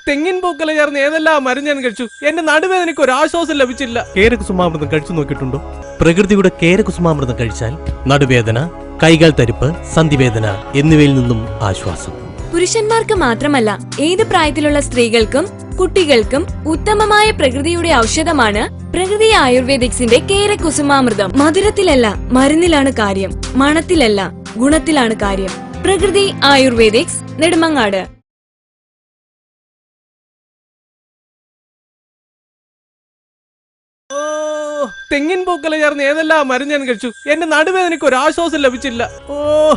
തെങ്ങിൻ പൂക്കല ചേർന്ന് ഏതെല്ലാം മരുന്ന് ഞാൻ കഴിച്ചു. എന്റെ നടുവേദനയ്ക്ക് ഒരു ആശ്വാസം ലഭിച്ചില്ല. കേരകുസുമാമൃതം കഴിച്ചു നോക്കിയിട്ടുണ്ടോ? പ്രകൃതിയുടെ കേരകുസുമാമൃതം കഴിച്ചാൽ നടുവേദന, കൈകാൽ തരിപ്പ്, സന്ധിവേദന എന്നിവയിൽ നിന്നും ആശ്വാസം. പുരുഷന്മാർക്ക് മാത്രമല്ല, ഏത് പ്രായത്തിലുള്ള സ്ത്രീകൾക്കും കുട്ടികൾക്കും ഉത്തമമായ പ്രകൃതിയുടെ ഔഷധമാണ് പ്രകൃതി ആയുർവേദിക്സിന്റെ കേരകുസുമാമൃതം. മധുരത്തിലല്ല മരുന്നിലാണ് കാര്യം, മണത്തിലല്ല ഗുണത്തിലാണ് കാര്യം. പ്രകൃതി ആയുർവേദിക്സ്, നെടുമങ്ങാട്. തെങ്ങിൻ പൂക്കല ചേർന്ന് ഏതെല്ലാം മരുന്ന് ഞാൻ കഴിച്ചു. എന്റെ നടുവേദനയ്ക്ക് ഒരു ആശ്വാസം ലഭിച്ചില്ല.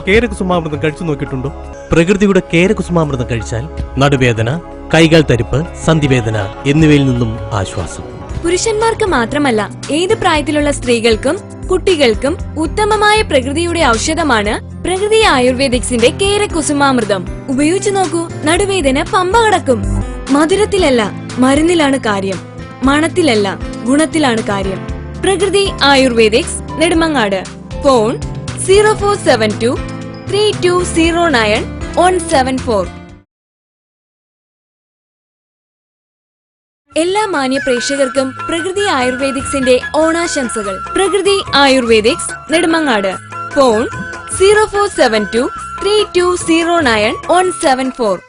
കേരകുസുമാമൃതം കഴിച്ചു നോക്കിയിട്ടുണ്ടോ? പ്രകൃതിയുടെ കേരകുസുമാമൃതം കഴിച്ചാൽ നടുവേദന, കൈകാൽ തരിപ്പ്, സന്ധിവേദന എന്നിവയിൽ നിന്നും ആശ്വാസം. പുരുഷന്മാർക്ക് മാത്രമല്ല, ഏത് പ്രായത്തിലുള്ള സ്ത്രീകൾക്കും കുട്ടികൾക്കും ഉത്തമമായ പ്രകൃതിയുടെ ഔഷധമാണ് പ്രകൃതി ആയുർവേദിക്സിന്റെ കേരകുസുമാമൃതം. ഉപയോഗിച്ചു നോക്കൂ, നടുവേദന പമ്പ കടക്കും. മധുരത്തിലല്ല മരുന്നിലാണ് കാര്യം, മണത്തിലല്ല ഗുണത്തിലാണ് കാര്യം. പ്രകൃതി ആയുർവേദിക്സ്, നെടുമങ്ങാട്. ഫോൺ 0472 3209 174. എല്ലാ മാന്യ പ്രേക്ഷകർക്കും പ്രകൃതി ആയുർവേദിക്സിന്റെ ഓണാശംസകൾ. പ്രകൃതി ആയുർവേദിക്സ്, നെടുമങ്ങാട്. ഫോൺ 0472 3209 174.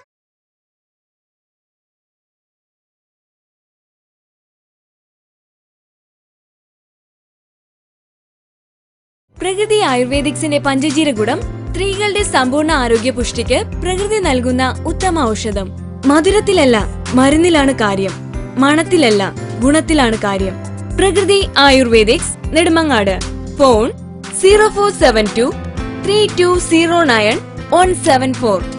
പ്രകൃതി ആയുർവേദിക്സിന്റെ പഞ്ചജീരകുടം സ്ത്രീകളുടെ സമ്പൂർണ്ണ ആരോഗ്യ പുഷ്ടിക്ക് പ്രകൃതി നൽകുന്ന ഉത്തമ ഔഷധം. മധുരത്തിലല്ല മരുന്നിലാണ് കാര്യം, മണത്തിലല്ല ഗുണത്തിലാണ് കാര്യം. പ്രകൃതി ആയുർവേദിക്സ്, നെടുമങ്ങാട്. ഫോൺ 0472 3209 174.